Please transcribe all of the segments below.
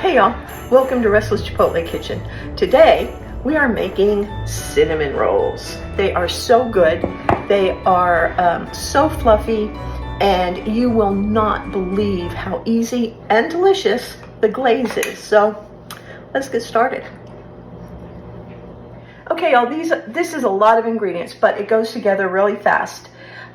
Hey y'all, welcome to Restless Chipotle Kitchen. Today we are making cinnamon rolls. They are so good, they are so fluffy, and you will not believe how easy and delicious the glaze is. So let's get started. Okay y'all, this is a lot of ingredients, but it goes together really fast.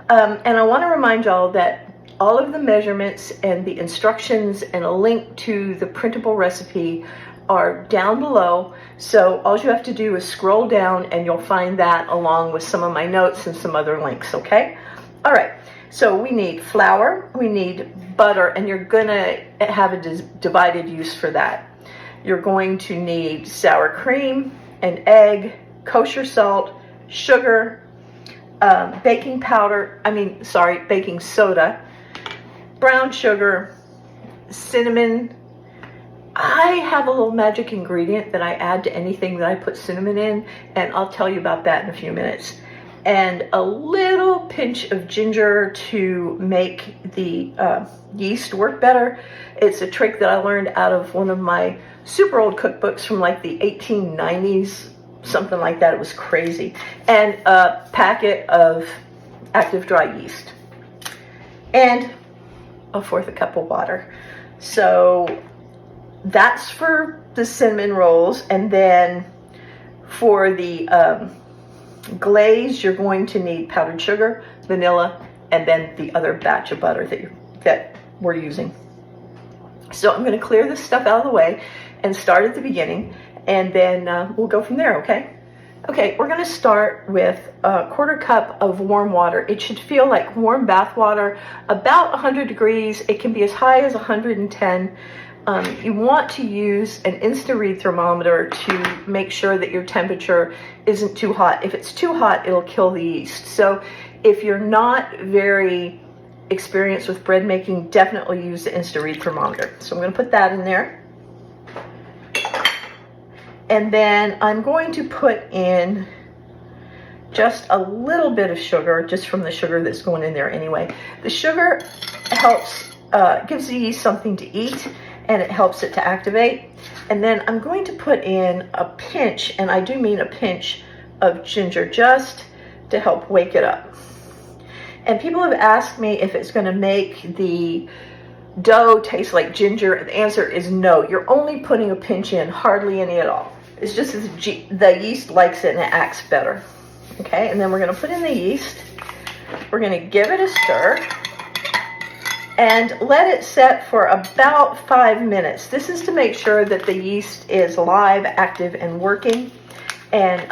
And I want to remind y'all that all of the measurements and the instructions and a link to the printable recipe are down below. So all you have to do is scroll down and you'll find that along with some of my notes and some other links, okay? All right, so we need flour, we need butter, and you're gonna have a divided use for that. You're going to need sour cream, an egg, kosher salt, sugar, baking soda, brown sugar, cinnamon. I have a little magic ingredient that I add to anything that I put cinnamon in, and I'll tell you about that in a few minutes. And a little pinch of ginger to make the yeast work better. It's a trick that I learned out of one of my super old cookbooks from like the 1890s, something like that. It was crazy. And a packet of active dry yeast. And a fourth a cup of water. So that's for the cinnamon rolls. And then for the glaze, you're going to need powdered sugar, vanilla, and then the other batch of butter that we're using. So I'm going to clear this stuff out of the way and start at the beginning, and then we'll go from there, okay? Okay, we're going to start with a quarter cup of warm water. It should feel like warm bath water, about 100 degrees. It can be as high as 110. You want to use an instant-read thermometer to make sure that your temperature isn't too hot. If it's too hot, it'll kill the yeast. So if you're not very experienced with bread making, definitely use the instant-read thermometer. So I'm going to put that in there. And then I'm going to put in just a little bit of sugar, just from the sugar that's going in there anyway. The sugar helps, gives the yeast something to eat, and it helps it to activate. And then I'm going to put in a pinch, and I do mean a pinch, of ginger, just to help wake it up. And people have asked me if it's going to make the dough taste like ginger, and the answer is no. You're only putting a pinch in, hardly any at all. It's just as the yeast likes it and it acts better. Okay, and then we're going to put in the yeast. We're going to give it a stir and let it set for about 5 minutes. This is to make sure that the yeast is live, active, and working. And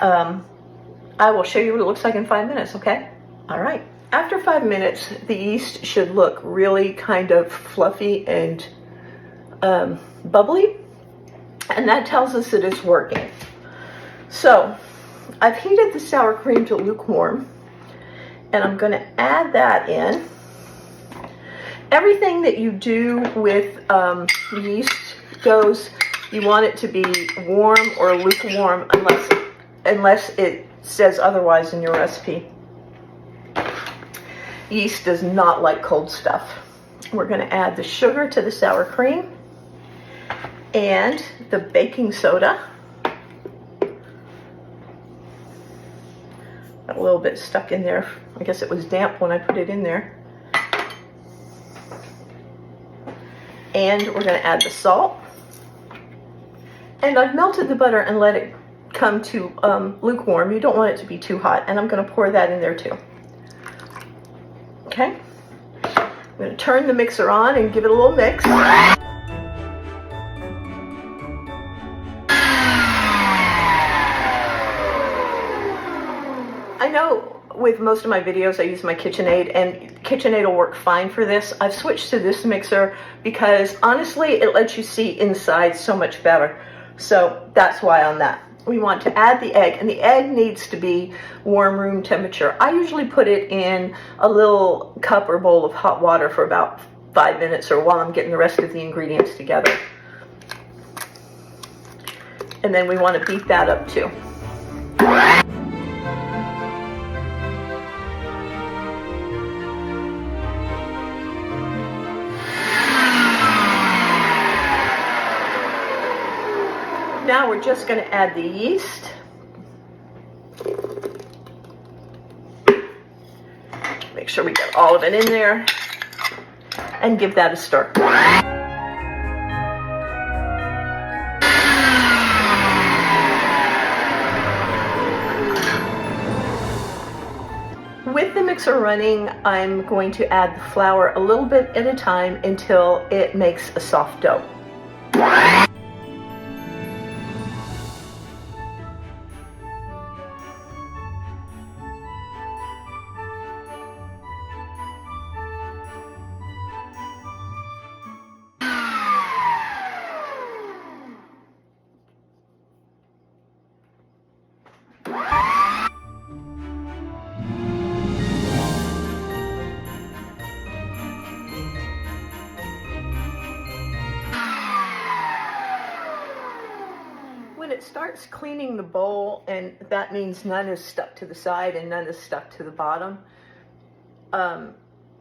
I will show you what it looks like in 5 minutes, okay? All right. After 5 minutes, the yeast should look really kind of fluffy and bubbly. And that tells us that it's working. So I've heated the sour cream to lukewarm, and I'm going to add that in. Everything that you do with yeast doughs, you want it to be warm or lukewarm unless it says otherwise in your recipe. Yeast does not like cold stuff. We're going to add the sugar to the sour cream and the baking soda. Got a little bit stuck in there. I guess it was damp when I put it in there. And we're going to add the salt. And I've melted the butter and let it come to lukewarm. You don't want it to be too hot. And I'm going to pour that in there too. Okay. I'm going to turn the mixer on and give it a little mix. I know with most of my videos I use my KitchenAid, and KitchenAid will work fine for this. I've switched to this mixer because honestly it lets you see inside so much better. So that's why on that. We want to add the egg, and the egg needs to be warm room temperature. I usually put it in a little cup or bowl of hot water for about 5 minutes, or while I'm getting the rest of the ingredients together. And then we want to beat that up too. Now we're just going to add the yeast. Make sure we get all of it in there and give that a stir. With the mixer running, I'm going to add the flour a little bit at a time until it makes a soft dough. When it starts cleaning the bowl, and that means none is stuck to the side and none is stuck to the bottom. I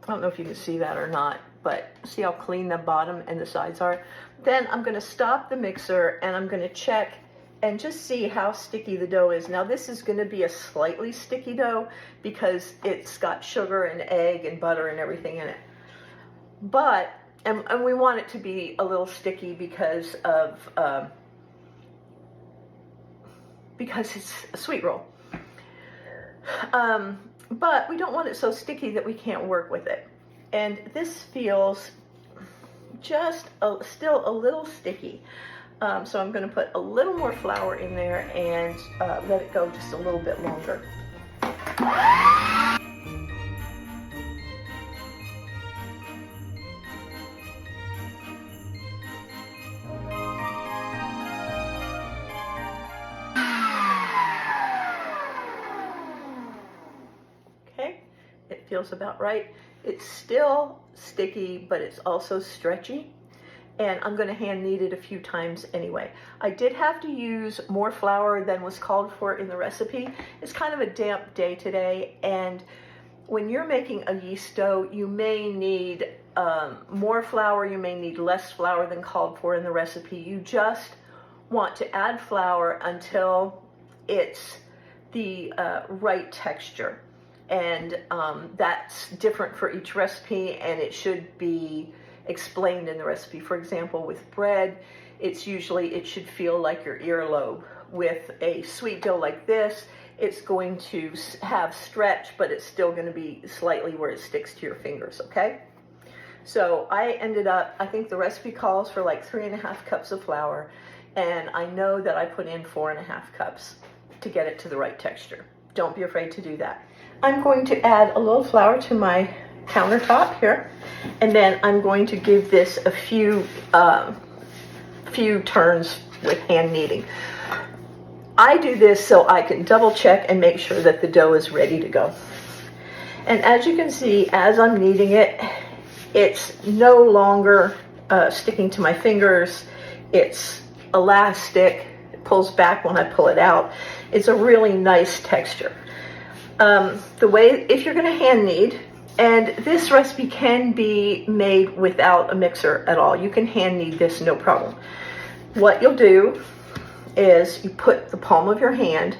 don't know if you can see that or not, but see how clean the bottom and the sides are? Then I'm going to stop the mixer and I'm going to check and just see how sticky the dough is. Now this is going to be a slightly sticky dough because it's got sugar and egg and butter and everything in it. But, and we want it to be a little sticky because it's a sweet roll. But we don't want it so sticky that we can't work with it. And this feels just still a little sticky. So I'm going to put a little more flour in there and let it go just a little bit longer. Okay, it feels about right. It's still sticky, but it's also stretchy. And I'm going to hand knead it a few times anyway. I did have to use more flour than was called for in the recipe. It's kind of a damp day today, and when you're making a yeast dough, you may need more flour, you may need less flour than called for in the recipe. You just want to add flour until it's the right texture. And that's different for each recipe, and it should be explained in the recipe. For example, with bread, it should feel like your earlobe. With a sweet dough like this, it's going to have stretch, but it's still going to be slightly where it sticks to your fingers, okay? So I think the recipe calls for like 3.5 cups of flour, and I know that I put in 4.5 cups to get it to the right texture. Don't be afraid to do that. I'm going to add a little flour to my countertop here, and then I'm going to give this a few turns with hand kneading. I do this so I can double check and make sure that the dough is ready to go. And as you can see, as I'm kneading it, it's no longer sticking to my fingers. It's elastic. It pulls back when I pull it out. It's a really nice texture. If you're going to hand knead, and this recipe can be made without a mixer at all. You can hand knead this, no problem. What you'll do is you put the palm of your hand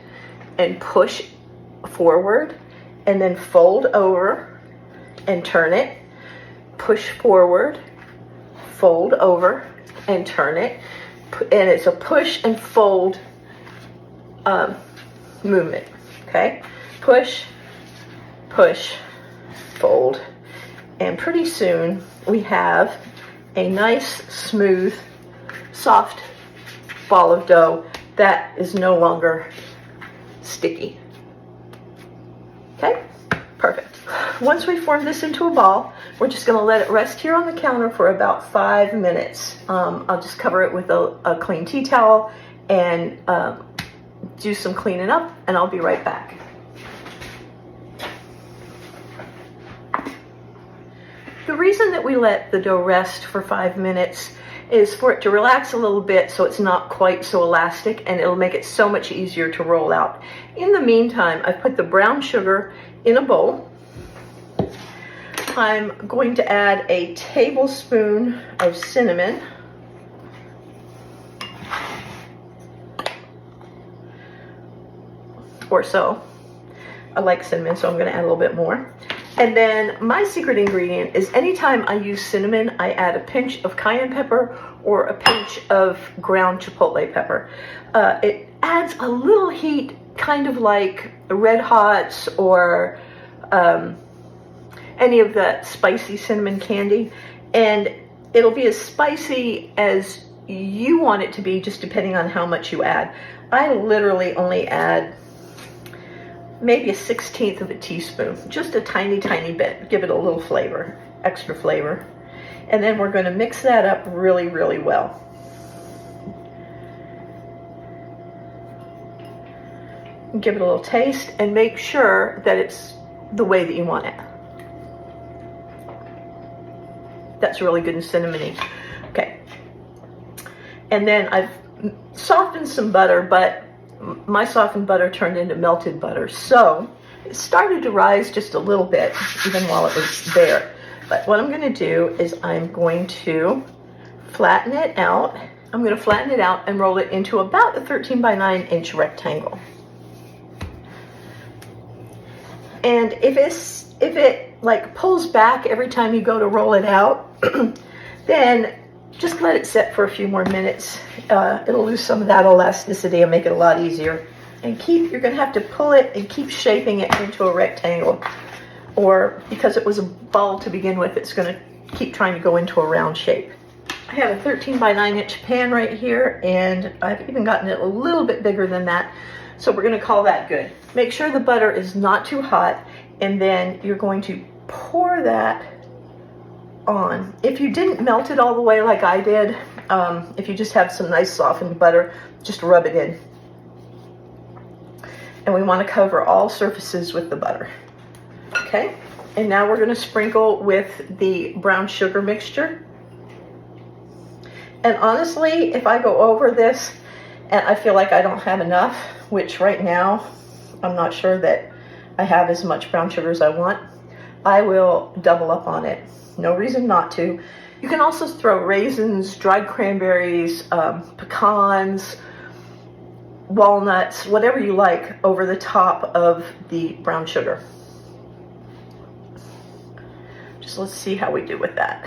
and push forward, and then fold over and turn it. Push forward, fold over, and turn it. And it's a push and fold movement, okay? Push, push, fold, and pretty soon we have a nice, smooth, soft ball of dough that is no longer sticky. Okay, perfect. Once we form this into a ball, we're just going to let it rest here on the counter for about 5 minutes. I'll just cover it with a clean tea towel and do some cleaning up, and I'll be right back. The reason that we let the dough rest for 5 minutes is for it to relax a little bit so it's not quite so elastic, and it'll make it so much easier to roll out. In the meantime, I've put the brown sugar in a bowl. I'm going to add a tablespoon of cinnamon. or so. I like cinnamon, so I'm going to add a little bit more. And then my secret ingredient is anytime I use cinnamon, I add a pinch of cayenne pepper or a pinch of ground chipotle pepper. It adds a little heat, kind of like Red Hots or any of that spicy cinnamon candy. And it'll be as spicy as you want it to be, just depending on how much you add. I literally only add maybe a 1/16 of a teaspoon, just a tiny, tiny bit. Give it a little flavor, extra flavor. And then we're going to mix that up really, really well. Give it a little taste and make sure that it's the way that you want it. That's really good and cinnamony. Okay. And then I've softened some butter, but my softened butter turned into melted butter. So it started to rise just a little bit, even while it was there. But what I'm going to do is I'm going to flatten it out. I'm going to flatten it out and roll it into about a 13 by 9 inch rectangle. And if it like pulls back every time you go to roll it out, then just let it sit for a few more minutes. It'll lose some of that elasticity and make it a lot easier. And you're going to have to pull it and keep shaping it into a rectangle. Or because it was a ball to begin with, it's going to keep trying to go into a round shape. I have a 13 by 9 inch pan right here, and I've even gotten it a little bit bigger than that. So we're going to call that good. Make sure the butter is not too hot, and then you're going to pour that on. If you didn't melt it all the way like I did, if you just have some nice softened butter, just rub it in. And we want to cover all surfaces with the butter. Okay, and now we're going to sprinkle with the brown sugar mixture. And honestly, if I go over this and I feel like I don't have enough, which right now I'm not sure that I have as much brown sugar as I want, I will double up on it. No reason not to. You can also throw raisins, dried cranberries, pecans, walnuts, whatever you like over the top of the brown sugar. Just let's see how we do with that.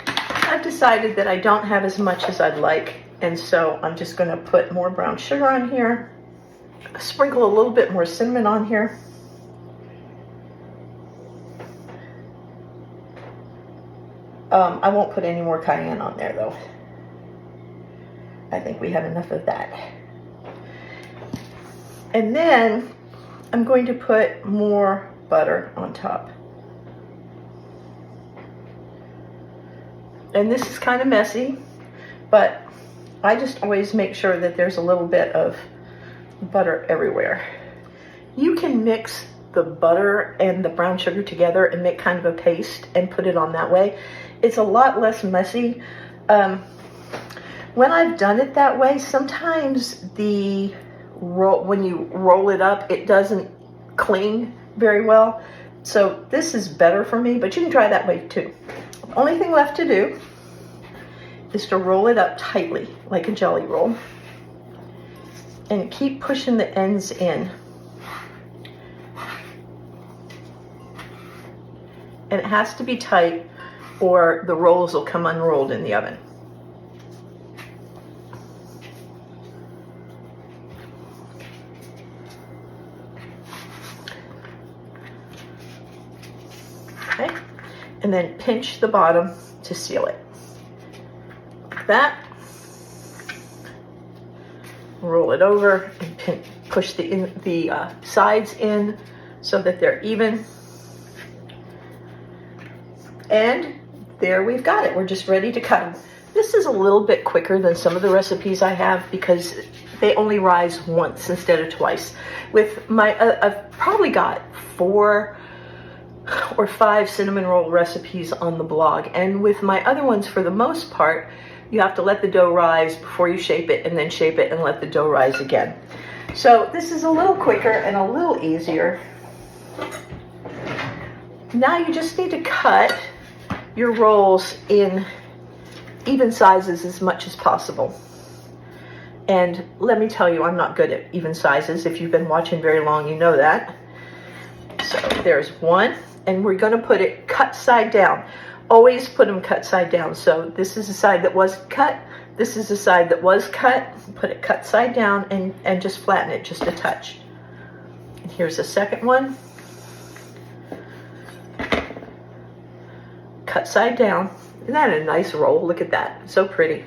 I've decided that I don't have as much as I'd like, and so I'm just going to put more brown sugar on here, sprinkle a little bit more cinnamon on here. I won't put any more cayenne on there though. I think we have enough of that. And then I'm going to put more butter on top. And this is kind of messy, but I just always make sure that there's a little bit of butter everywhere. You can mix the butter and the brown sugar together and make kind of a paste and put it on that way. It's a lot less messy. When I've done it that way, sometimes when you roll it up, it doesn't cling very well. So this is better for me, but you can try that way too. The only thing left to do is to roll it up tightly, like a jelly roll, and keep pushing the ends in. And it has to be tight or the rolls will come unrolled in the oven. Okay, and then pinch the bottom to seal it. Like that. Roll it over and push the sides in so that they're even. And there we've got it. We're just ready to cut them. This is a little bit quicker than some of the recipes I have because they only rise once instead of twice. With my, I've probably got 4 or 5 cinnamon roll recipes on the blog. And with my other ones, for the most part, you have to let the dough rise before you shape it and then shape it and let the dough rise again. So this is a little quicker and a little easier. Now you just need to cut your rolls in even sizes as much as possible. And let me tell you, I'm not good at even sizes. If you've been watching very long, you know that. So there's one, and we're going to put it cut side down. Always put them cut side down. So this is the side that was cut. This is the side that was cut. Put it cut side down and just flatten it just a touch. And here's the second one. Cut side down. Isn't that a nice roll? Look at that. So pretty.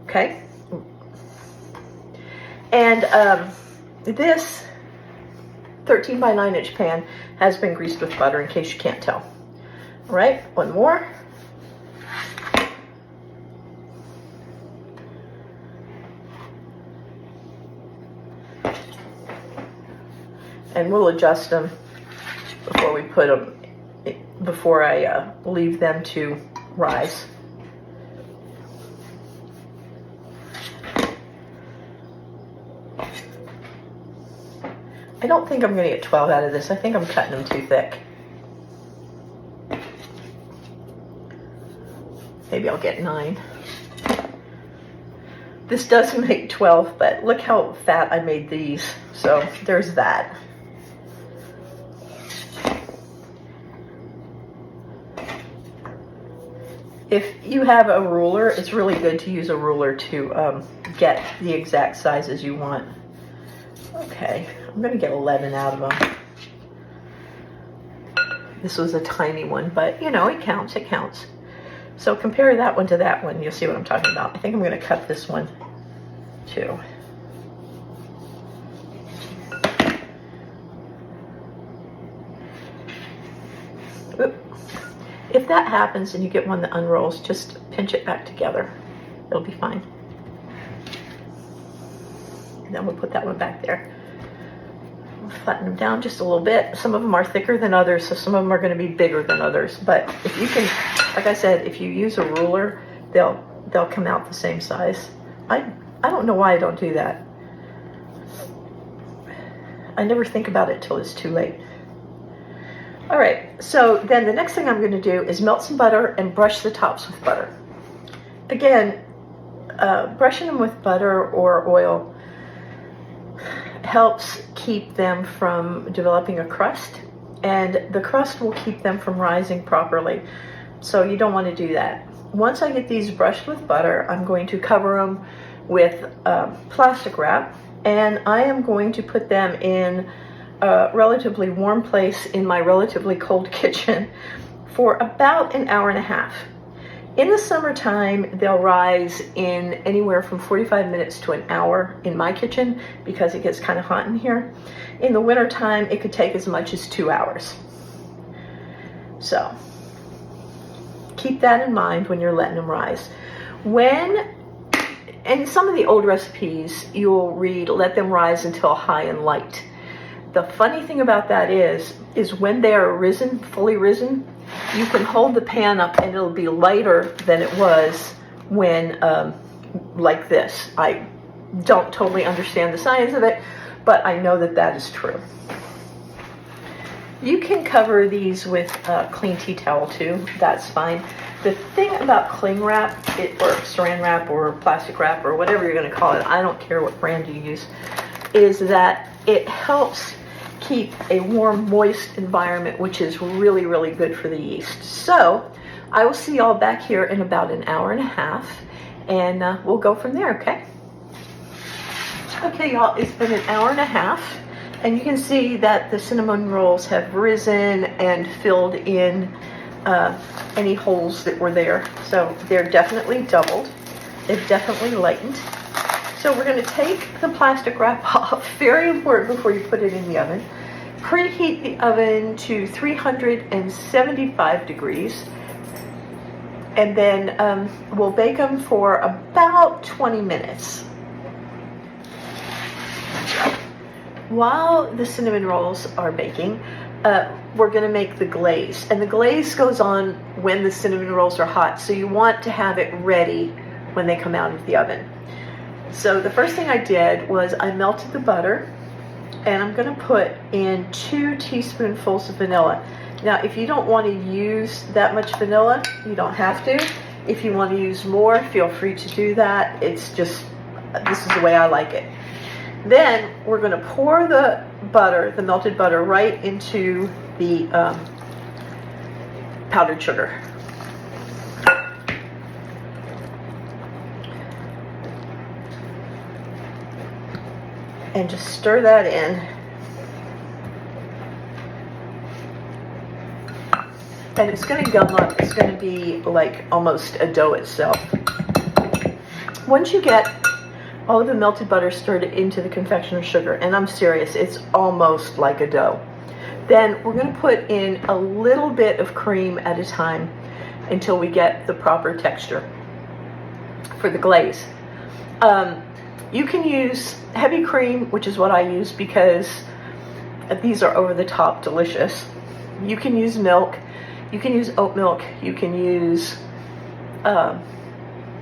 Okay. And this 13 by 9 inch pan has been greased with butter, in case you can't tell. All right, one more. And we'll adjust them before we put them, before I leave them to rise. I don't think I'm going to get 12 out of this. I think I'm cutting them too thick. Maybe I'll get 9. This does make 12, but look how fat I made these. So there's that. If you have a ruler, it's really good to use a ruler to get the exact sizes you want. Okay, I'm going to get 11 out of them. This was a tiny one, but you know, it counts, it counts. So compare that one to that one, you'll see what I'm talking about. I think I'm going to cut this one too. Oop. If that happens and you get one that unrolls, just pinch it back together. It'll be fine. And then we'll put that one back there. We'll flatten them down just a little bit. Some of them are thicker than others, so some of them are going to be bigger than others. But if you can, like I said, if you use a ruler, they'll come out the same size. I don't know why I don't do that. I never think about it till it's too late. All right, so then the next thing I'm going to do is melt some butter and brush the tops with butter. Again, brushing them with butter or oil helps keep them from developing a crust, and the crust will keep them from rising properly. So you don't want to do that. Once I get these brushed with butter, I'm going to cover them with plastic wrap, and I am going to put them in a relatively warm place in my relatively cold kitchen for about an hour and a half. In the summertime, they'll rise in anywhere from 45 minutes to an hour in my kitchen because it gets kind of hot in here. In the wintertime, it could take as much as 2 hours. So keep that in mind when you're letting them rise. In some of the old recipes, you'll read, let them rise until high and light. The funny thing about that is when they are risen, fully risen, you can hold the pan up and it'll be lighter than it was when, like this. I don't totally understand the science of it, but I know that that is true. You can cover these with a clean tea towel too, that's fine. The thing about cling wrap, or saran wrap or plastic wrap or whatever you're gonna call it, I don't care what brand you use, is that it helps keep a warm, moist environment, which is really, really good for the yeast. So I will see y'all back here in about an hour and a half, and we'll go from there, okay? Okay, y'all, it's been an hour and a half, and you can see that the cinnamon rolls have risen and filled in any holes that were there. So they're definitely doubled. They've definitely lightened. So we're going to take the plastic wrap off, very important before you put it in the oven. Preheat the oven to 375 degrees. And then we'll bake them for about 20 minutes. While the cinnamon rolls are baking, we're going to make the glaze. And the glaze goes on when the cinnamon rolls are hot. So you want to have it ready when they come out of the oven. So the first thing I did was I melted the butter, and I'm going to put in 2 teaspoonfuls of vanilla. Now, if you don't want to use that much vanilla, you don't have to. If you want to use more, feel free to do that. It's just This is the way I like it. Then we're going to pour the butter, the melted butter, right into the powdered sugar. And just stir that in. And it's going to gum up. It's going to be like almost a dough itself. Once you get all of the melted butter stirred into the confectioner's sugar, and I'm serious, it's almost like a dough, then we're going to put in a little bit of cream at a time until we get the proper texture for the glaze. You can use heavy cream, which is what I use because these are over the top delicious. You can use milk. You can use oat milk. You can use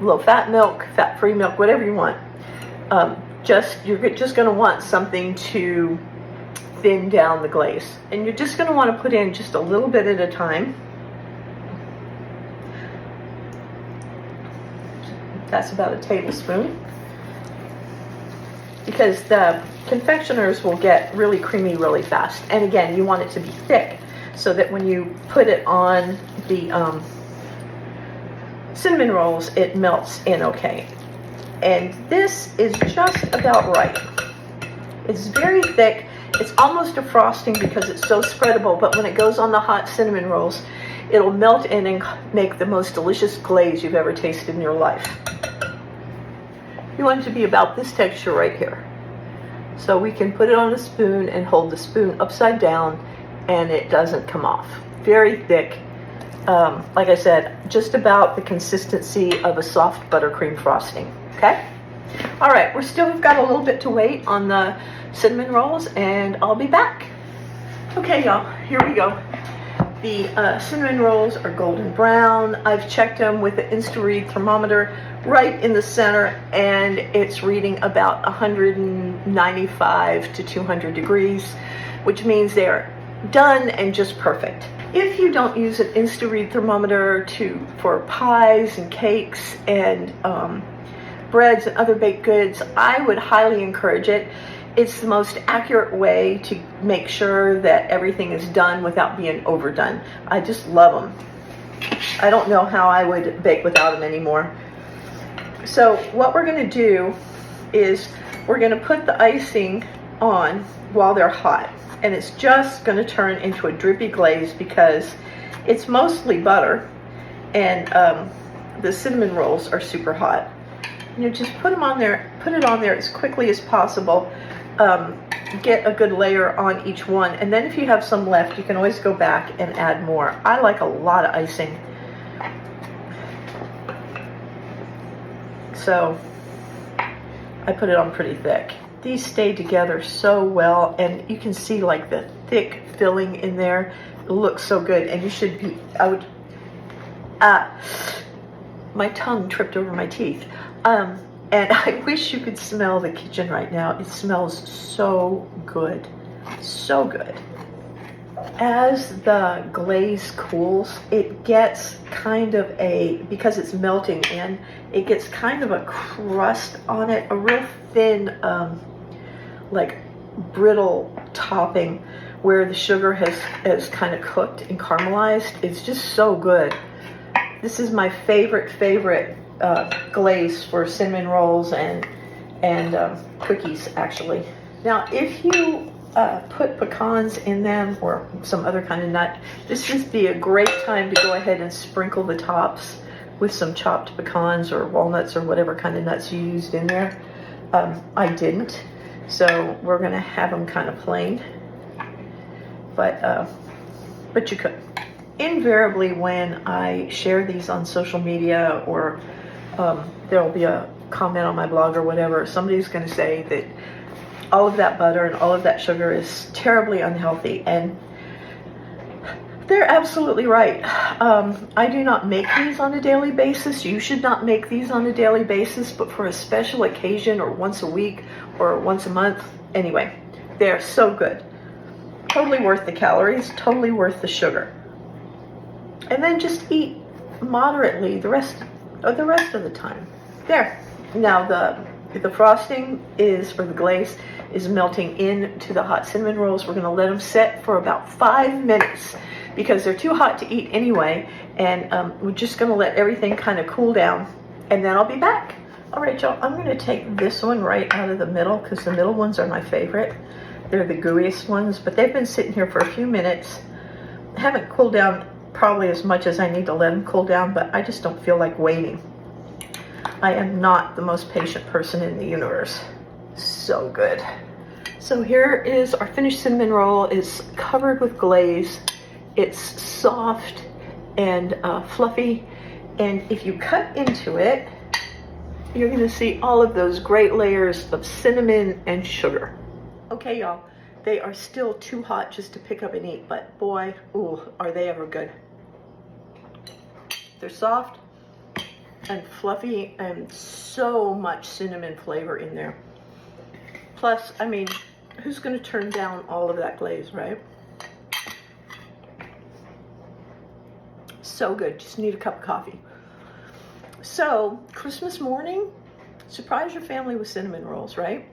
low-fat milk, fat-free milk, whatever you want. You're just going to want something to thin down the glaze. And you're just going to want to put in just a little bit at a time. That's about a tablespoon. Because the confectioners will get really creamy really fast. And again, you want it to be thick so that when you put it on the cinnamon rolls, it melts in okay. And this is just about right. It's very thick. It's almost a frosting because it's so spreadable, but when it goes on the hot cinnamon rolls, it'll melt in and make the most delicious glaze you've ever tasted in your life. You want it to be about this texture right here. So we can put it on a spoon and hold the spoon upside down and it doesn't come off. Very thick. Like I said, just about the consistency of a soft buttercream frosting. Okay? All right, we've got a little bit to wait on the cinnamon rolls, and I'll be back. Okay, y'all, here we go. The cinnamon rolls are golden brown. I've checked them with the Insta-Read thermometer right in the center, and it's reading about 195 to 200 degrees, which means they're done and just perfect. If you don't use an Insta-Read thermometer for pies and cakes and breads and other baked goods, I would highly encourage it. It's the most accurate way to make sure that everything is done without being overdone. I just love them. I don't know how I would bake without them anymore. So what we're going to do is we're going to put the icing on while they're hot. And it's just going to turn into a drippy glaze because it's mostly butter and the cinnamon rolls are super hot. You just put them on there, put it on there as quickly as possible. Get a good layer on each one, and then if you have some left, you can always go back and add more. I like a lot of icing, so I put it on pretty thick. These stay together so well, and you can see like the thick filling in there. It looks so good, and you should be out. My tongue tripped over my teeth. And I wish you could smell the kitchen right now. It smells so good. So good. As the glaze cools, it gets kind of because it's melting in, it gets kind of a crust on it, a real thin, like brittle topping where the sugar has kind of cooked and caramelized. It's just so good. This is my favorite glaze for cinnamon rolls and cookies, actually. Now, if you put pecans in them or some other kind of nut, this would be a great time to go ahead and sprinkle the tops with some chopped pecans or walnuts or whatever kind of nuts you used in there. I didn't, so we're going to have them kind of plain, but you could. Invariably, when I share these on social media or there will be a comment on my blog or whatever, somebody's going to say that all of that butter and all of that sugar is terribly unhealthy, and they're absolutely right. I do not make these on a daily basis. You should not make these on a daily basis, but for a special occasion or once a week or once a month, anyway, they're so good. Totally worth the calories, totally worth the sugar. And then just eat moderately the rest of the time. There. Now the The frosting is, or the glaze, is melting into the hot cinnamon rolls. We're gonna let them set for about 5 minutes because they're too hot to eat anyway. And we're just gonna let everything kind of cool down, and then I'll be back. All right, y'all, I'm gonna take this one right out of the middle because the middle ones are my favorite. They're the gooeyest ones, but they've been sitting here for a few minutes. Haven't cooled down probably as much as I need to let them cool down, but I just don't feel like waiting. I am not the most patient person in the universe. So good. So here is our finished cinnamon roll. It's covered with glaze. It's soft and fluffy. And if you cut into it, you're gonna see all of those great layers of cinnamon and sugar. Okay, y'all, they are still too hot just to pick up and eat, but boy, ooh, are they ever good. They're soft and fluffy and so much cinnamon flavor in there. Plus, I mean, who's gonna turn down all of that glaze, right? So good, just need a cup of coffee. So, Christmas morning, surprise your family with cinnamon rolls, right?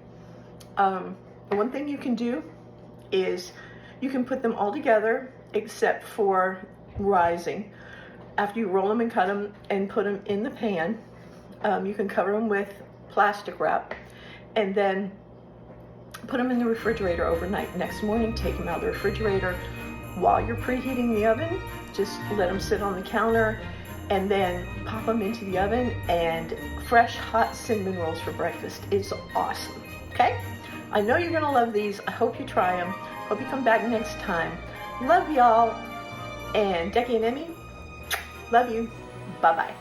The one thing you can do is you can put them all together except for rising. After you roll them and cut them and put them in the pan, you can cover them with plastic wrap and then put them in the refrigerator overnight. Next morning, take them out of the refrigerator. While you're preheating the oven, just let them sit on the counter and then pop them into the oven, and fresh hot cinnamon rolls for breakfast. It's awesome, okay? I know you're gonna love these. I hope you try them. Hope you come back next time. Love y'all, and Decky and Emmy, love you. Bye-bye.